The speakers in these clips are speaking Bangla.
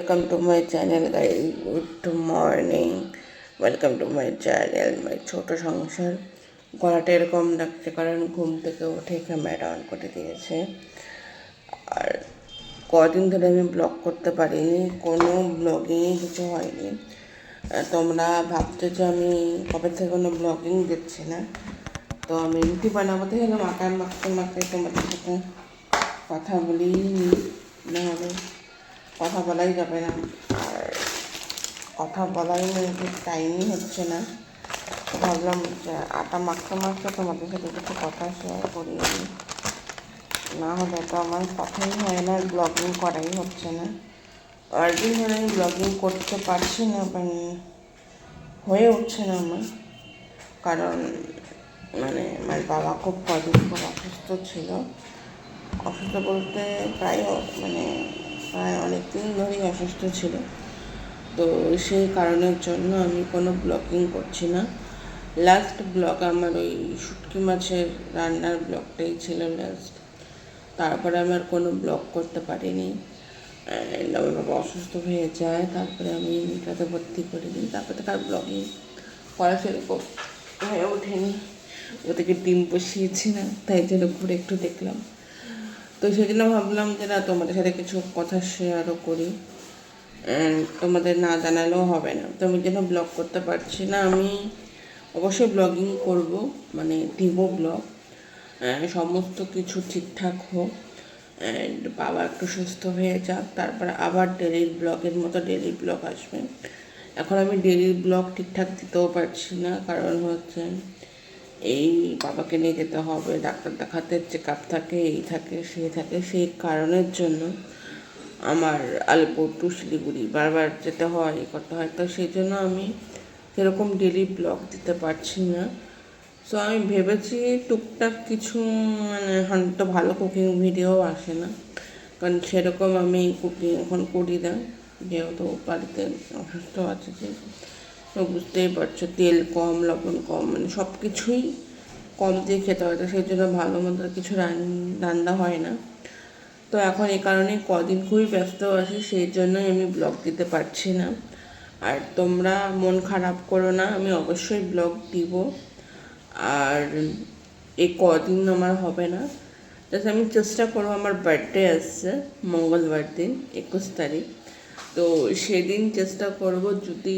Welcome to my channel guys. Good morning. Welcome to my channel. My ছোট সংসার গলাটা এরকম লাগছে কারণ ঘুম থেকে উঠে ক্যামেরা অন করে দিয়েছে। আর কদিন ধরে আমি ব্লগ করতে পারিনি, কোনো ব্লগিং কিছু হয়নি। তোমরা ভাবছো যে আমি কবে থেকে কোনো ব্লগিং দিচ্ছি না। তো আমি রুটি বানাবো থেকে মাখতে মাখতে তোমাদের সাথে কথা বলি, নাহলে কথা বলাই যাবে না। আর কথা বলাই ঠিক টাইমই হচ্ছে না। ভাবলাম যে আটা মাখতে মাখতে তোমাদের সাথে কিছু কথা শেয়ার করি আমি, না হলে তো আমার কথাই হয় না, ব্লগিং করাই হচ্ছে না। অনেকদিন ধরে আমি ব্লগিং করতে পারছি না, হয়ে উঠছে না আমার। কারণ আমার বাবা খুব অসুস্থ ছিল। অসুস্থ বলতে প্রায় অনেক দিন ধরেই অসুস্থ ছিল। তো সেই কারণের জন্য আমি কোনো ব্লগিং করছি না। লাস্ট ব্লগ আমার ওই শুটকি মাছের রান্নার ব্লগটাই ছিল লাস্ট। তারপরে আমার কোনো ব্লগ করতে পারিনি। আমার বাবা অসুস্থ হয়ে যায়, তারপরে আমি মেয়েটাতে ভর্তি করে দিই, তারপরে থেকে আর ব্লগিং করা সেরকম হয়ে ওঠেনি। ওদেরকে ডিম বসিয়েছি না, তাই জন্য ঘুরে একটু দেখলাম। তো সেই জন্য ভাবলাম যে না, তোমাদের সাথে কিছু কথা শেয়ারও করি। তোমাদের না জানালেও হবে না, তো আমি যেন ব্লগ করতে পারছি না। আমি অবশ্যই ব্লগিং করব, দিব ব্লগ, সমস্ত কিছু ঠিকঠাক হোক, অ্যান্ড বাবা একটু সুস্থ হয়ে যাক, তারপরে আবার ডেলির ব্লগের মতো ডেলি ব্লগ আসবে। এখন আমি ডেলি ব্লগ ঠিকঠাক দিতেও পারছি না, কারণ হচ্ছে এই বাবাকে নিয়ে যেতে হবে, ডাক্তার দেখাতে, চেক আপ থাকে, এই থাকে সেই থাকে, সেই কারণের জন্য আমার আলিপুর টু শিলিগুড়ি বারবার যেতে হয়, করতে হয়। তো সেই জন্য আমি সেরকম ডেলি ব্লগ দিতে পারছি না। সো আমি ভেবেছি টুকটাক কিছু, হয়তো ভালো কুকিং ভিডিও আসে না, কারণ সেরকম আমি কুকিং এখন করি না, যেহেতু বাড়িতে অসুস্থ আছে। যে তো বুঝতেই পারছো, তেল কম, লবণ কম, সব কিছুই কম দিয়ে খেতে হয়। তো সেই জন্য ভালো মতো কিছু রান্না হয় না। তো এখন এই কারণে কদিন খুবই ব্যস্ত আছি, সেই জন্যই আমি ব্লগ দিতে পারছি না। আর তোমরা মন খারাপ করো না, আমি অবশ্যই ব্লগ দিব। আর এই কদিন আমার হবে না, জাস্ট আমি চেষ্টা করবো। আমার বার্থডে আসছে মঙ্গলবার দিন, 21 তারিখ। তো সেদিন চেষ্টা করব, যদি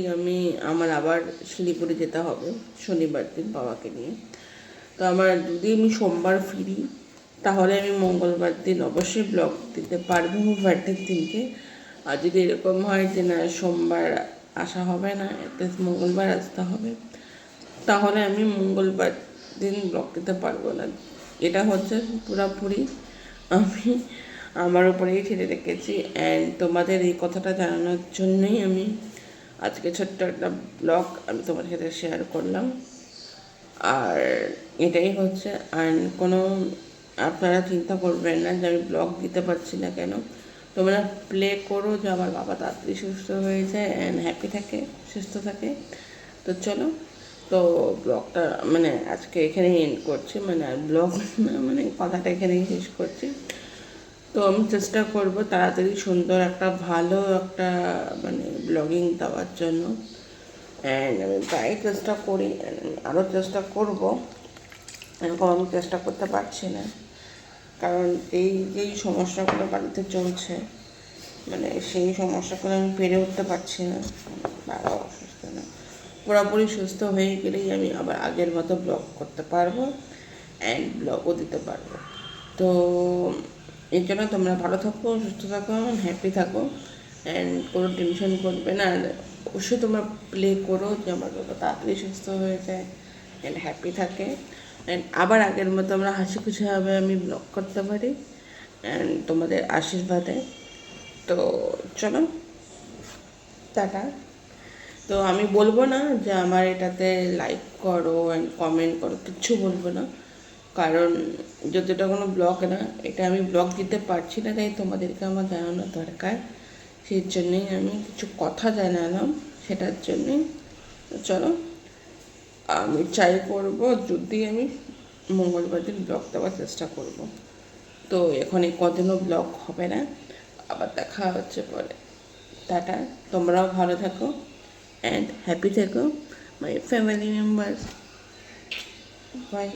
আমার আবার শিলিগুড়ি যেতে হবে শনিবার দিন বাবাকে নিয়ে। তো আমার যদি আমি সোমবার ফিরি, তাহলে আমি মঙ্গলবার দিন অবশ্যই ব্লগ দিতে পারবো বার্থডের দিনকে। আর যদি এরকম হয় যে না, সোমবার আসা হবে না, মঙ্গলবার আসতে হবে, তাহলে আমি মঙ্গলবার দিন ব্লগ দিতে পারবো না। এটা হচ্ছে পুরোপুরি আমি আমার উপরেই ছেড়ে রেখেছি। অ্যান্ড তোমাদের এই কথাটা জানানোর জন্যই আমি আজকে ছোট্ট একটা ব্লগ আমি তোমার সাথে শেয়ার করলাম। আর এটাই হচ্ছে, আর কোনো আপনারা চিন্তা করবেন না যে আমি ব্লগ দিতে পারছি না কেন। তোমরা প্লে করো যে আমার বাবা তাড়াতাড়ি সুস্থ হয়ে যায় অ্যান্ড হ্যাপি থাকে, সুস্থ থাকে। তো চলো, তো ব্লগটা আজকে এখানেই এন্ড করছি, আর ব্লগ না, কথাটা এখানেই শেষ করছি। তো আমি চেষ্টা করব তাড়াতাড়ি সুন্দর একটা ভালো একটা ব্লগিং দেওয়ার জন্য। অ্যান্ড আমি প্রায় চেষ্টা করি, আরও চেষ্টা করব। এরকম আমি চেষ্টা করতে পারছি না, কারণ যেই সমস্যাগুলো বাড়িতে চলছে, সেই সমস্যাগুলো আমি পেরে উঠতে পারছি না। বাবা অসুস্থ না, পুরোপুরি সুস্থ হয়ে গেলেই আমি আবার আগের মতো ব্লগ করতে পারবো অ্যান্ড ব্লগও দিতে পারবো। তো এর জন্য তোমরা ভালো থাকো, সুস্থ থাকো, হ্যাপি থাকো, অ্যান্ড কোনো টেনশন করবে না। অবশ্যই তোমরা প্লে করো যে আমার বাবা তাড়াতাড়ি সুস্থ হয়ে যায় অ্যান্ড হ্যাপি থাকে, অ্যান্ড আবার আগের মতো আমরা হাসি খুশিভাবে আমি ব্লগ করতে পারি অ্যান্ড তোমাদের আশীর্বাদে। তো চলো, টাটা। তো আমি বলবো না যে আমার এটাতে লাইক করো অ্যান্ড কমেন্ট করো, কিচ্ছু বলবো না, কারণ যতটা কোনো ব্লগ না, এটা আমি ব্লগ দিতে পারছি না, তাই তোমাদেরকে আমার জানানো দরকার। সেই জন্যেই আমি কিছু কথা জানালাম, সেটার জন্যেই। চলো, আমি ট্রাই করবো, যদি আমি মঙ্গলবার দিন ব্লগ দেওয়ার চেষ্টা করব। তো এখন এই কদিনও ব্লগ হবে না, আবার দেখা হচ্ছে পরে। টাটা, তোমরাও ভালো থাকো অ্যান্ড হ্যাপি থেকো মাই ফ্যামিলি মেম্বার্স। বাই।